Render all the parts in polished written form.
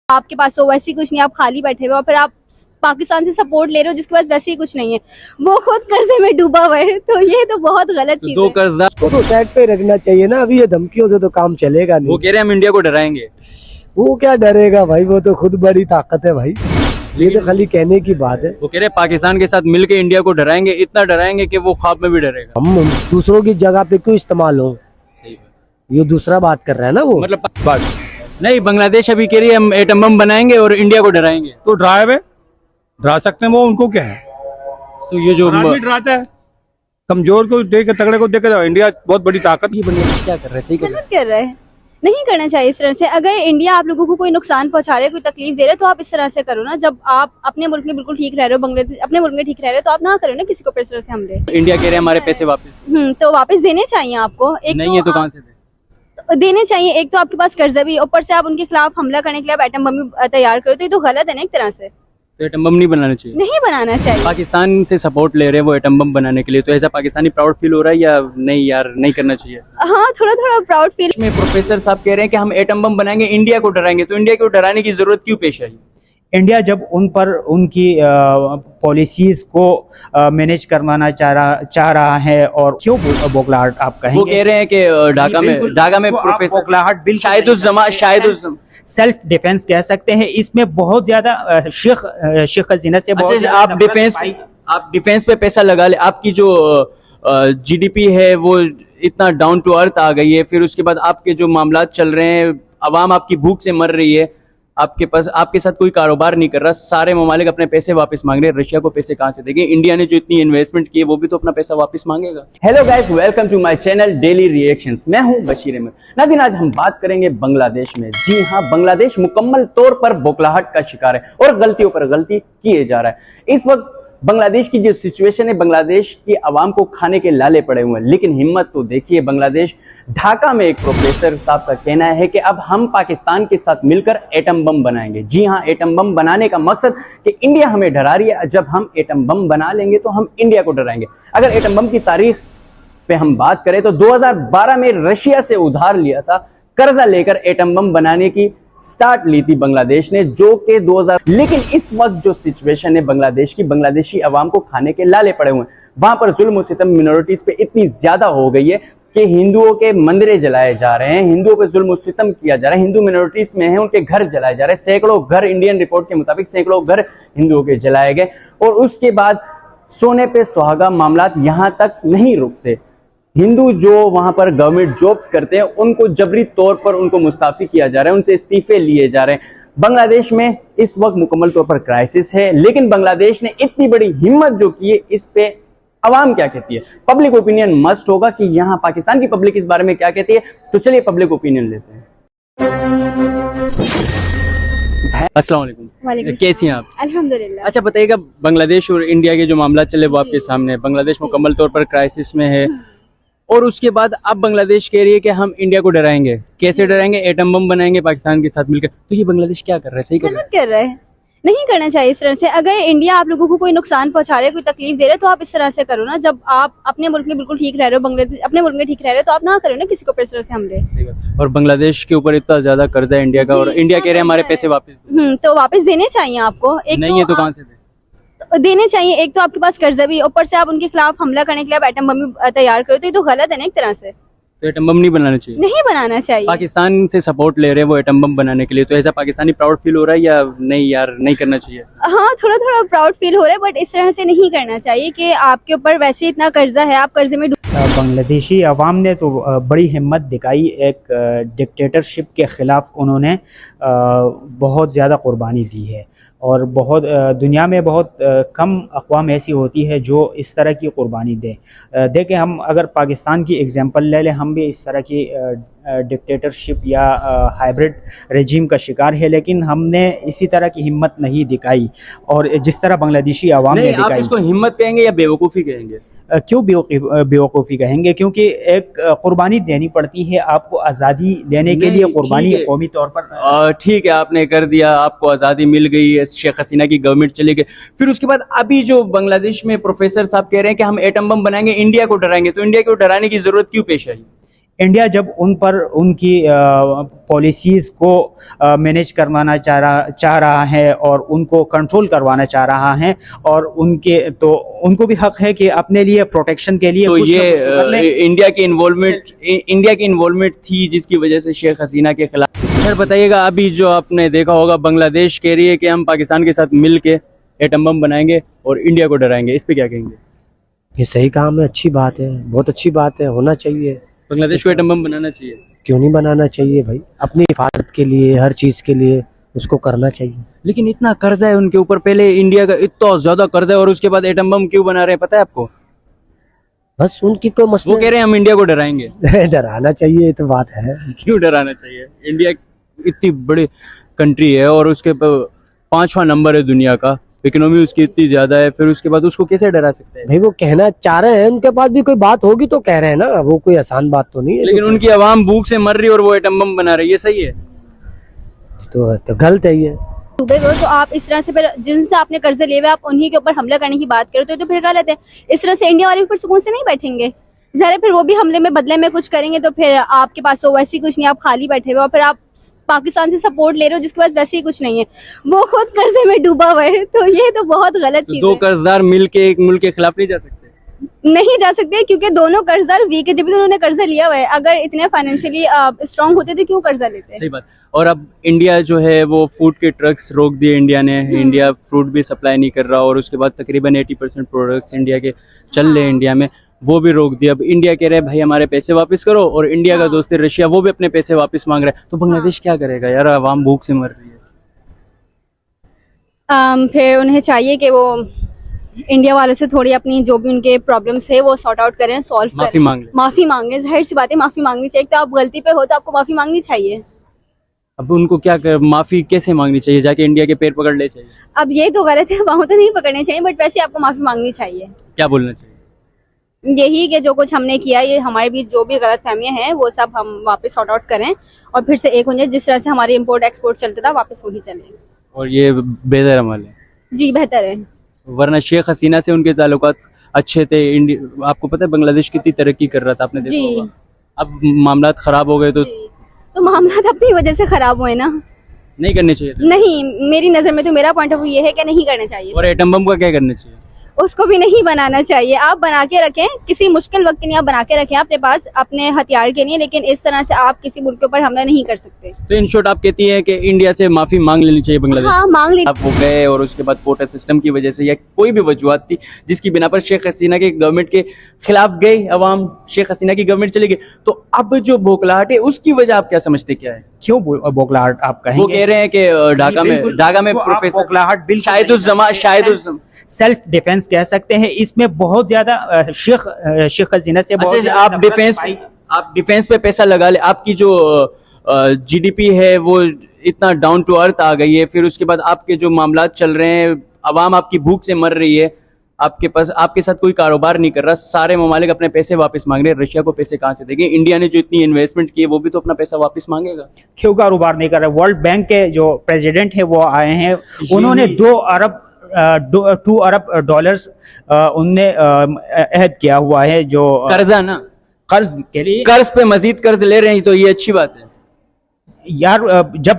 आपके पास तो वैसे ही कुछ नहीं, आप खाली बैठे हुए हो, फिर आप पाकिस्तान से सपोर्ट ले रहे हो जिसके पास वैसे ही कुछ नहीं है, वो खुद कर्जे में डूबा हुआ है, तो ये तो बहुत गलत चीज दो है। कर्जदार को तो साइड पे रखना चाहिए ना। अभी ये धमकियों से तो काम चलेगा वो नहीं। कह रहे हैं हम इंडिया को डराएंगे। वो क्या डरेगा भाई, वो तो खुद बड़ी ताकत है भाई। ये तो खाली कहने की बात है। वो कह रहे हैं पाकिस्तान के साथ मिलके इंडिया को डराएंगे, इतना डराएंगे कि वो ख्वाब में भी डरेगा। हम दूसरों की जगह पे क्यों इस्तेमाल हो, ये दूसरा बात कर रहा है ना वो। मतलब नहीं, बांग्लादेश अभी कह रही है हम एटम बम बनाएंगे और इंडिया को डराएंगे। तो डरा सकते हैं वो, उनको क्या है। तो ये जो आदमी डराता है, कमजोर को देख के तगड़े को देख के इंडिया बहुत बड़ी ताकत की बनी है। क्या कर रहे हैं, सही कर रहे गलत कर रहा है, नहीं करना चाहिए इस तरह से। अगर इंडिया आप लोगों को कोई नुकसान पहुंचा रहा है, कोई तकलीफ दे रहा है, तो आप इस तरह से करो ना। जब आप अपने मुल्क में बिल्कुल ठीक रह रहे हो, बांग्लादेश अपने मुल्क में ठीक रह रहे हो, तो आप ना करो ना किसी को इस तरह से हमले। हैं। इंडिया कह रहे हैं हमारे पैसे वापस तो वापस देने चाहिए आपको। एक नहीं है तो कहाँ से दे? देने चाहिए। एक तो आपके पास कर्जा भी, ऊपर से आप उनके खिलाफ हमला करने के लिए आप एटम बम भी तैयार करो, तो ये तो गलत है ना एक तरह से। तो एटम बम नहीं बनाना चाहिए। नहीं बनाना चाहिए। पाकिस्तान से सपोर्ट ले रहे हैं वो एटम बम बनाने के लिए, तो ऐसा पाकिस्तानी प्राउड फील हो रहा है या नहीं यार, नहीं करना चाहिए ऐसा? हाँ, थोड़ा थोड़ा प्राउड फील। में प्रोफेसर साहब कह रहे हैं कि हम एटम बम बनाएंगे, इंडिया को डराएंगे, तो इंडिया को डराने की जरूरत क्यों पेश आई? इंडिया जब उन पर उनकी पॉलिसीज को मैनेज करवाना चाह रहा है, और क्यों बोखलाहट आप कहेंगे? वो कह रहे हैं कि ढाका में प्रोफेसर बोखलाहट बिल शायद उस सेल्फ डिफेंस कह सकते हैं। इसमें बहुत ज्यादा शेख हसीना से बहुत अच्छा, आप डिफेंस पे पैसा लगा ले, आपकी जो जीडीपी है वो इतना डाउन टू अर्थ आ गई है, फिर उसके बाद आपके जो मामलात चल रहे हैं, अवाम आपकी भूख से मर रही है, आपके साथ कोई कारोबार नहीं कर रहा, सारे ममालिक अपने पैसे वापस मांग रहे हैं, रशिया को पैसे कहां से देंगे? इंडिया ने जो इतनी इन्वेस्टमेंट की है वो भी तो अपना पैसा वापस मांगेगा। Hello guys, welcome to my channel daily reactions. मैं हूं बशीर अहमद। नाज़रीन, आज हम बात करेंगे बांग्लादेश में। जी हां, बांग्लादेश मुकम्मल तौर पर बौखलाहट का शिकार है और गलतियों पर गलती किए जा रहा है। इस वक्त बांग्लादेश की जो सिचुएशन है, बांग्लादेश की आवाम को खाने के लाले पड़े हुए हैं, लेकिन हिम्मत तो देखिए बांग्लादेश। ढाका में एक प्रोफेसर साहब का कहना है कि अब हम पाकिस्तान के साथ मिलकर एटम बम बनाएंगे। जी हां, एटम बम बनाने का मकसद कि इंडिया हमें डरा रही है, जब हम एटम बम बना लेंगे तो हम इंडिया को डराएंगे। अगर एटम बम की तारीख पे हम बात करें तो 2012 में रशिया से उधार लिया था, कर्जा लेकर एटम बम बनाने की स्टार्ट ली थी बांग्लादेश ने, जो कि 2000। लेकिन इस वक्त जो सिचुएशन है बांग्लादेश की, बांग्लादेशी अवाम को खाने के लाले पड़े हुए हैं। वहां पर जुल्म सितम मिनोरिटीज पे इतनी ज्यादा हो गई है कि हिंदुओं के मंदिरें जलाए जा रहे हैं, हिंदुओं पे जुल्म सितम किया जा रहा है, हिंदू मिनोरिटीज में है उनके घर जलाए जा रहे हैं। सैकड़ों घर, इंडियन रिपोर्ट के मुताबिक सैकड़ों घर हिंदुओं के जलाए गए। और उसके बाद सोने पे सुहागा मामलात यहां तक नहीं रुकते। हिंदू जो वहां पर गवर्नमेंट जॉब्स करते हैं उनको जबरी तौर पर उनको मुस्ताफी किया जा रहा है, उनसे इस्तीफे लिए जा रहे हैं। बांग्लादेश में इस वक्त मुकम्मल तौर पर क्राइसिस है, लेकिन बांग्लादेश ने इतनी बड़ी हिम्मत जो की है, इस पे अवाम क्या कहती है? पब्लिक ओपिनियन मस्ट होगा कि यहाँ पाकिस्तान की पब्लिक इस बारे में क्या कहती है। तो चलिए पब्लिक ओपिनियन लेते हैं। अस्सलाम वालेकुम, कैसी हैं आप? अल्हम्दुलिल्लाह। अच्छा बताइएगा, बांग्लादेश और इंडिया के जो मामला चले वो आपके सामने है। बांग्लादेश मुकम्मल तौर पर क्राइसिस में है और उसके बाद अब बांग्लादेश कह रही है कि हम इंडिया को डराएंगे। कैसे डराएंगे? एटम बम बनाएंगे पाकिस्तान के साथ मिलकर। तो ये बांग्लादेश क्या कर रहा है, सही कर रहा है? गलत कर रहा है, नहीं करना चाहिए इस तरह से। अगर इंडिया आप लोगों को कोई नुकसान पहुंचा रहा है, कोई तकलीफ दे रहा है, तो आप इस तरह से करो ना। जब आप अपने मुल्क में बिल्कुल ठीक रह रहे हो, बांग्लादेश अपने मुल्क में ठीक रह रहे हो, तो आप ना करो ना किसी को इस तरह से हमले। और बांग्लादेश के ऊपर इतना ज्यादा कर्जा है इंडिया का, और इंडिया कह रहे हैं हमारे पैसे वापस दो। तो वापस देने चाहिए आपको। एक नहीं है तो कहां से दे? देने चाहिए। एक तो आपके पास कर्जा भी, ऊपर से आप उनके खिलाफ हमला करने के लिए आप एटम बम भी तैयार करो, तो ये तो गलत है ना एक तरह से। तो एटम बम नहीं बनाना चाहिए। नहीं बनाना चाहिए। पाकिस्तान से सपोर्ट ले रहे हैं वो एटम बम बनाने के लिए, तो ऐसा पाकिस्तानी प्राउड फील हो रहा है या नहीं यार, नहीं करना चाहिए ऐसा? हाँ, थोड़ा थोड़ा प्राउड फील हो रहा है, बट इस तरह से नहीं करना चाहिए कि आपके ऊपर वैसे इतना कर्जा है, आप कर्जे में बांग्लादेशी अवाम ने तो बड़ी हिम्मत दिखाई। एक डिक्टेटरशिप के ख़िलाफ़ उन्होंने बहुत ज़्यादा कुर्बानी दी है, और बहुत दुनिया में बहुत कम अक़वाम ऐसी होती है जो इस तरह की कुर्बानी दें। देखें, हम अगर पाकिस्तान की एग्जांपल ले लें, हम भी इस तरह की डिक्टेटरशिप या हाइब्रिड रेजिम का शिकार है, लेकिन हमने इसी तरह की हिम्मत नहीं दिखाई, और जिस तरह बांग्लादेशी अवाम ने दिखाई। आप इसको हिम्मत कहेंगे या बेवकूफ़ी कहेंगे? क्यों बेवकूफ़ी कहेंगे? क्योंकि एक कुर्बानी देनी पड़ती है आपको आज़ादी लेने के लिए। कुर्बानी कौमी तौर पर ठीक है, आपने कर दिया, आपको आज़ादी मिल गई, शेख हसीना की गवर्नमेंट चली गई, फिर उसके बाद अभी जो बांग्लादेश में प्रोफेसर साहब कह रहे हैं कि हम एटम बम बनाएंगे, इंडिया को डराएंगे, तो इंडिया को डराने की जरूरत क्यों पेश आई? इंडिया जब उन पर उनकी पॉलिसीज़ को मैनेज करवाना चाह रहा है और उनको कंट्रोल करवाना चाह रहा है, और उनको भी हक है कि अपने लिए प्रोटेक्शन के लिए तो कुछ ना ये कुछ कर लें। इंडिया की इन्वॉल्वमेंट थी जिसकी वजह से शेख हसीना के खिलाफ। सर बताइएगा, अभी जो आपने देखा होगा बांग्लादेश कह रही है कि हम पाकिस्तान के साथ मिल के एटम बम बनाएंगे और इंडिया को डराएंगे, इस पे क्या कहेंगे? ये सही काम है, अच्छी बात है, बहुत अच्छी बात है, होना चाहिए। बांग्लादेश को एटम बम बनाना चाहिए। क्यों नहीं बनाना चाहिए भाई, अपनी हिफाजत के लिए, हर चीज के लिए उसको करना चाहिए। लेकिन इतना कर्जा है उनके ऊपर, पहले इंडिया का इतना ज्यादा कर्जा है और उसके बाद एटम बम क्यों बना रहे हैं पता है आपको? बस उनकी कोई वो मसला कह रहे हैं हम इंडिया को डराएंगे। डराना चाहिए, ये तो बात है। क्यों डराना चाहिए? इंडिया इतनी बड़ी कंट्री है और उसके 5वां नंबर है दुनिया का, इकोनॉमी उसकी इतनी ज्यादा है, फिर उसके बाद उसको कैसे डरा सकते हैं? भाई वो कहना चाह रहे हैं, उनके पास भी कोई बात होगी तो कह रहे हैं ना, वो कोई आसान बात तो नहीं है। लेकिन उनकी आवाम भूख से मर रही है और वो एटम बम बना रही है, ये सही है? तो गलत है ये। डूबे हुए तो आप इस तरह से फिर जिनसे आपने कर्जे लिए हुए आप उन्हीं के ऊपर हमला करने की बात करो तो फिर गलत है। इस तरह से इंडिया वाले ऊपर सुकून से नहीं बैठेंगे, जरा फिर वो भी हमले में बदले में कुछ करेंगे तो फिर आपके पास तो वैसे ही कुछ नहीं, आप खाली बैठे हुए और फिर आप पाकिस्तान से सपोर्ट ले रहे हो जिसके पास वैसे ही कुछ नहीं है, वो खुद कर्जे में डूबा हुआ है, तो ये तो बहुत गलत तो चीज दो है। कर्जदार मिलके एक मुल्क के खिलाफ नहीं जा सकते? नहीं जा सकते क्योंकि दोनों कर्जदार वीक है, जब भी उन्होंने कर्जा लिया हुआ है। अगर इतने फाइनेंशियली स्ट्रांग होते तो क्यों कर्जा लेते? सही बात। और अब इंडिया जो है वो फूड के ट्रक्स रोक दिए इंडिया ने, इंडिया फ्रूट भी सप्लाई नहीं कर रहा और उसके बाद तकरीबन 80% प्रोडक्ट्स इंडिया के चल रहे हैं इंडिया में, वो भी रोक दिया। अब इंडिया कह रहे हैं भाई हमारे पैसे वापस करो, और इंडिया का दोस्त है रशिया, वो भी अपने पैसे वापस मांग रहा है। तो बांग्लादेश क्या करेगा यार, आवाम भूख से मर रही है। फिर उन्हें चाहिए कि वो इंडिया वालों से थोड़ी अपनी जो भी उनके प्रॉब्लम्स है वो सॉर्ट आउट करें, सॉल्व माफी करें, मांग लें। माफी मांगे। जाहिर सी बात है माफी मांगनी चाहिए, तो आप गलती पे हो तो आपको माफी मांगनी चाहिए। अब उनको क्या कर, माफी कैसे मांगनी चाहिए? जाके इंडिया के पैर पकड़ ले चाहिए? अब ये तो गलत है, वहां तो नहीं पकड़ने चाहिए, बट वैसे आपको माफी मांगनी चाहिए। क्या बोलना चाहिए? यही कि जो कुछ हमने किया, ये हमारे बीच जो भी गलत फहमियां हैं वो सब हम वापस सॉर्ट आउट करें और फिर से एक हो जाए, जिस तरह से हमारे इम्पोर्ट एक्सपोर्ट चलता था वापस वही चले। और ये बेहतर अमल है, जी बेहतर है। वरना शेख हसीना से उनके ताल्लुकात अच्छे थे। आपको पता है बांग्लादेश कितनी तरक्की कर रहा था, आपने देखा जी। होगा। अब मामलात खराब हो गए तो जी। तो मामला अपनी वजह से खराब हुए ना, नहीं करने चाहिए था। नहीं, मेरी नजर में तो मेरा पॉइंट ऑफ व्यू ये है कि नहीं करना चाहिए, और एटम बम का क्या करना चाहिए? उसको भी नहीं बनाना चाहिए। आप बना के रखें, किसी मुश्किल वक्त के लिए आप बना के रखें अपने पास अपने हथियार के लिए, लेकिन इस तरह से आप किसी मुल्क के ऊपर हमला नहीं कर सकते। तो इन शॉर्ट आप कहती हैं कि इंडिया से माफी मांग लेनी चाहिए बांग्लादेश? हाँ मांग ली। आप वो गए और उसके बाद कोटा सिस्टम की वजह से या कोई भी वजूहत थी जिसकी बिना पर शेख हसीना के गवर्नमेंट के खिलाफ गए अवाम, शेख हसीना की गवर्नमेंट चली गई, तो अब जो बोखलाहट है उसकी वजह आप क्या समझते क्या है? क्यों बोखलाहट आप कहेंगे? वो कह रहे हैं कि ढाका में प्रोफेसर बोखलाहट बिल्कुल शायद सेल्फ डिफेंस कह सकते हैं। इसमें बहुत ज्यादा शेख हसीना से बहुत अच्छा, आप डिफेंस पे पैसा लगा ले, आपकी जो जीडीपी है वो इतना डाउन टू अर्थ आ गई है, फिर उसके बाद आपके जो मामलात चल रहे हैं, अवाम आपकी भूख से मर रही है, आपके साथ कोई कारोबार नहीं कर रहा, सारे ममालिक अपने पैसे वापस मांग रहे हैं, रशिया को पैसे कहाँ से देंगे? इंडिया ने जो इतनी इन्वेस्टमेंट की है वो भी तो अपना पैसा वापस मांगेगा। क्यों कारोबार नहीं कर रहा? वर्ल्ड बैंक के जो प्रेसिडेंट है वो आए हैं, उन्होंने 2 अरब डॉलर्स उनने अहद किया हुआ है, जो कर्जा ना, कर्ज के लिए, कर्ज पे मजीद कर्ज ले रहे हैं, तो ये अच्छी बात है यार। जब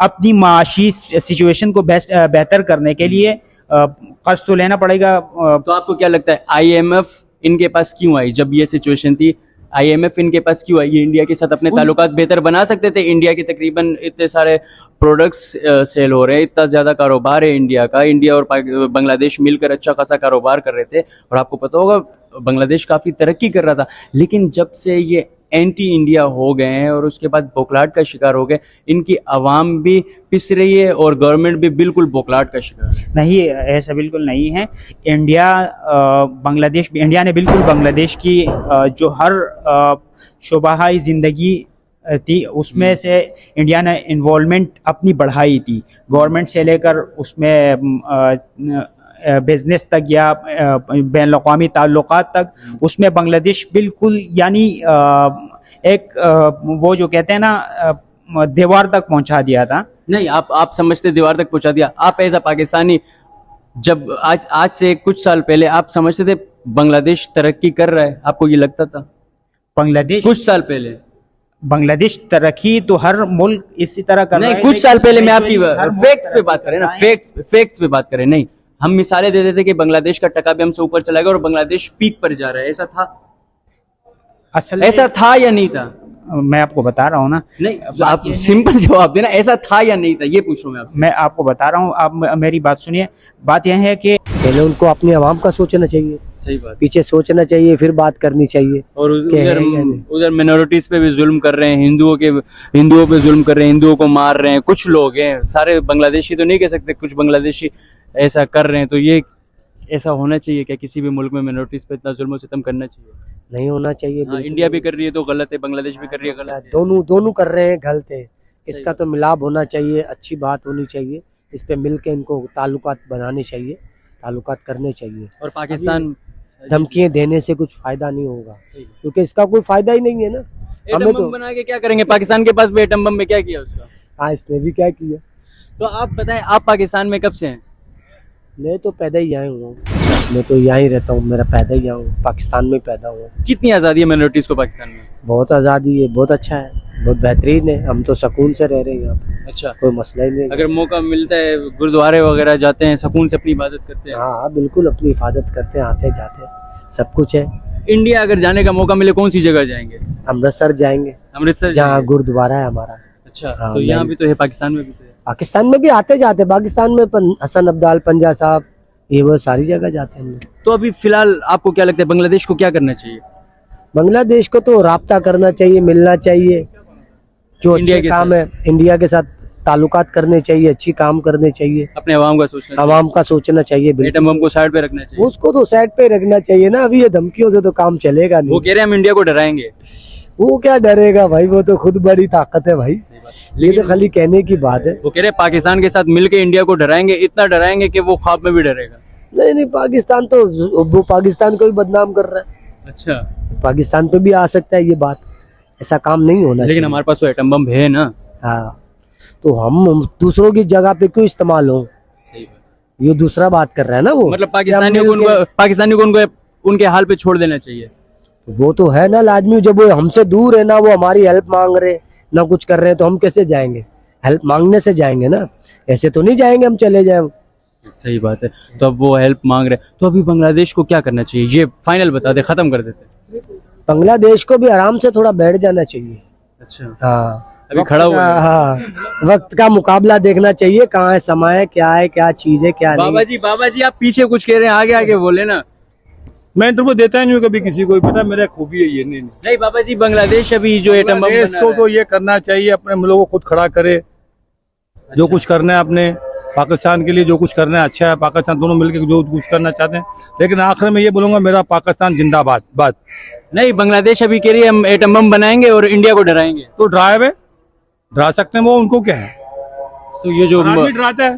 अपनी माशी सिचुएशन को बेहतर करने के लिए कर्ज तो लेना पड़ेगा। तो आपको क्या लगता है आईएमएफ इनके पास क्यों आई? जब ये सिचुएशन थी आईएमएफ इनके पास क्यों आई? ये इंडिया के साथ अपने ताल्लुकात बेहतर बना सकते थे। इंडिया के तकरीबन इतने सारे प्रोडक्ट्स सेल हो रहे हैं, इतना ज्यादा कारोबार है इंडिया का, इंडिया और बांग्लादेश मिलकर अच्छा खासा कारोबार कर रहे थे, और आपको पता होगा बांग्लादेश काफी तरक्की कर रहा था। लेकिन जब से ये एंटी इंडिया हो गए हैं और उसके बाद बोखलाहट का शिकार हो गए, इनकी आवाम भी पिस रही है और गवर्नमेंट भी बिल्कुल बोखलाहट का शिकार है। नहीं, ऐसा बिल्कुल नहीं है। इंडिया ने बिल्कुल बांग्लादेश की जो हर शोबाहाई ज़िंदगी थी उसमें से इंडिया ने इन्वॉल्वमेंट अपनी बढ़ाई थी, गवर्नमेंट से लेकर उसमें बिजनेस तक या बैन अवी ताल्लुकात तक, उसमें बांग्लादेश बिल्कुल यानी एक वो जो कहते हैं ना दीवार तक पहुंचा दिया था। नहीं, आप समझते दीवार तक पहुंचा दिया? आप एज अ पाकिस्तानी जब आज से कुछ साल पहले आप समझते थे बांग्लादेश तरक्की कर रहा है? आपको ये लगता था? बांग्लादेश कुछ साल पहले? बांग्लादेश तरक्की तो हर मुल्क इसी तरह कर रहा नहीं, है, कुछ साल लेकिन पहले मैं आपकी हर मुल्क फैक्ट्स पे बात करें ना, फैक्ट्स पे बात करें। नहीं, हम मिसालें दे देते कि बांग्लादेश का टका भी हमसे ऊपर चला गया और बांग्लादेश पीक पर जा रहा है, ऐसा था? असल में ऐसा था या नहीं था? मैं आपको बता रहा हूँ ना, नहीं, आप सिंपल जवाब देना, ऐसा था या नहीं था, ये पूछ रहा हूँ मैं आपसे। मैं आपको बता रहा हूँ, आप मेरी बात सुनिए। बात यह है कि पहले उनको अपनी आवाम का सोचना चाहिए, सही बात। पीछे सोचना चाहिए, फिर बात करनी चाहिए। और क्या है उधर या नहीं? उधर मिनोरिटीज पे भी जुल्म कर रहे हैं, हिंदुओं पे जुल्म कर रहे हैं, हिंदुओं को मार रहे हैं, कुछ लोग हैं, सारे बांग्लादेशी तो नहीं कह सकते, कुछ बांग्लादेशी ऐसा कर रहे हैं। तो ये ऐसा होना चाहिए क्या? किसी भी मुल्क में मिनोरिटीज पे इतना जुल्म सितम करना चाहिए? नहीं होना चाहिए। हाँ, बिल्कुल इंडिया भी कर रही है तो गलत है, बांग्लादेश भी कर रही है गलत है। दोनों दोनों कर रहे हैं, गलत है। इसका तो मिलाप होना चाहिए, अच्छी बात होनी चाहिए, इस पे मिल के इनको ताल्लुकात बनाने चाहिए, ताल्लुकात करने चाहिए। और पाकिस्तान धमकियां देने से कुछ फायदा नहीं होगा, सही। क्योंकि इसका कोई फायदा ही नहीं है ना। एटम हमें बम तो बना के क्या करेंगे? पाकिस्तान के पास भी एटम बम में क्या किया उसका? हाँ, इसने भी क्या किया। तो आप बताएं, आप पाकिस्तान में कब से हैं? मैं तो पैदा ही यहाँ हूँ, मैं तो यहाँ ही रहता हूँ, मेरा पैदा ही यहाँ हूँ, पाकिस्तान में पैदा हुआ। कितनी आज़ादी है मिनोरिटीज को पाकिस्तान में? बहुत आज़ादी है, बहुत अच्छा है, बहुत बेहतरीन है। हम तो सुकून से रह रहे हैं यहाँ पे, अच्छा, कोई मसला ही नहीं है। अगर मौका मिलता है गुरुद्वारे वगैरह जाते हैं, सुकून से अपनी इबादत करते हैं? हाँ हाँ, बिल्कुल अपनी हिफाजत करते हैं, आते जाते हैं, सब कुछ है। इंडिया अगर जाने का मौका मिले कौन सी जगह जाएंगे? अमृतसर जाएंगे, अमृतसर जहाँ जाएंगे? गुरुद्वारा है हमारा। अच्छा, हाँ, तो यहाँ मैं- भी तो है, पाकिस्तान में भी तो है। पाकिस्तान में भी आते जाते, पाकिस्तान में हसन अब्दाल, पंजा साहब, ये वो सारी जगह जाते हैं हम लोग। तो अभी फिलहाल आपको क्या लगता है बांग्लादेश को क्या करना चाहिए? बांग्लादेश को तो राब्ता करना चाहिए, मिलना चाहिए, जो इंडिया अच्छे के काम है इंडिया के साथ ताल्लुकात करने चाहिए, अच्छी काम करने चाहिए, अपने अवाम का सोचना चाहिए, आवाम का सोचना चाहिए। बिल्कुल एटम बम को साइड पे रखना चाहिए। उसको तो साइड पे रखना चाहिए ना, अभी ये धमकियों से तो काम चलेगा वो नहीं। कह रहे हैं हम इंडिया को डराएंगे। वो क्या डरेगा भाई, वो तो खुद बड़ी ताकत है भाई, ये लेकिन तो खाली कहने की बात है। वो कह रहे हैं पाकिस्तान के साथ मिलके इंडिया को डराएंगे, इतना डराएंगे कि वो ख्वाब में भी डरेगा। नहीं नहीं, पाकिस्तान तो वो पाकिस्तान को भी बदनाम कर रहा है, अच्छा, पाकिस्तान पे भी आ सकता है ये बात, ऐसा काम नहीं होना लेकिन चाहिए। हमारे पास तो एटम बम है ना। हाँ, तो हम दूसरों की जगह पे क्यों इस्तेमाल हो, ये दूसरा बात कर रहा है ना वो। मतलब कि हम मिल के- पाकिस्तानियों को उनको उनके हाल पे छोड़ देना चाहिए। वो तो है ना लाजमी, जब वो हमसे दूर है ना, वो हमारी हेल्प मांग रहे ना कुछ कर रहे हैं, तो हम कैसे जाएंगे? हेल्प मांगने से जाएंगे ना, ऐसे तो नहीं जाएंगे हम चले जाए। सही बात है। तो अब वो हेल्प मांग रहे हैं, तो अभी बांग्लादेश को क्या करना चाहिए? ये फाइनल बता दे, खत्म कर देते। बांग्लादेश को भी आराम से थोड़ा बैठ जाना चाहिए। अच्छा, हाँ, अभी खड़ा हुआ है। हाँ, वक्त का मुकाबला देखना चाहिए, कहाँ है समय है, क्या चीज है, क्या नहीं। बाबा जी आप पीछे कुछ कह रहे हैं, आगे आगे बोले ना। मैं इंटरव्यू देता ही नहीं हूँ कभी किसी को, पता मेरा खूबी है ये। नहीं नहीं बाबा जी, बांग्लादेश अभी जो एटम बम बांग्लादेश बना को रहा तो है। ये करना चाहिए, अपने मुल्क को खुद खड़ा करे, जो कुछ करना है अपने पाकिस्तान के लिए, जो कुछ करना है अच्छा है, पाकिस्तान दोनों मिलकर जो कुछ करना चाहते हैं। लेकिन आखिर में ये बोलूंगा, मेरा पाकिस्तान जिंदाबाद। बात नहीं, बांग्लादेश अभी कह रही है हम एटम बम बनाएंगे और इंडिया को डराएंगे। तो डरा सकते हैं वो, उनको क्या है, तो ये जो आदमी डराता है,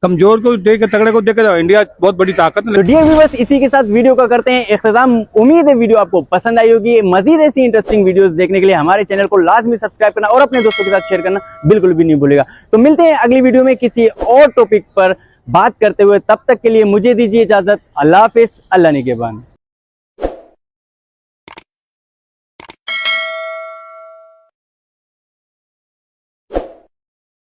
कमजोर को देख के तगड़े को देख के, इंडिया बहुत बड़ी ताकत है। तो डियर व्यूअर्स, इसी के साथ वीडियो का करते हैं इख्तिताम। उम्मीद है वीडियो आपको पसंद आई होगी। मजीद ऐसी इंटरेस्टिंग वीडियोस देखने के लिए हमारे चैनल को लाजमी सब्सक्राइब करना और अपने दोस्तों के साथ शेयर करना बिल्कुल भी नहीं भूलेगा। तो मिलते हैं अगली वीडियो में किसी और टॉपिक पर बात करते हुए, तब तक के लिए मुझे दीजिए इजाजत। अल्लाह हाफिज, अल्लाह निगहबान।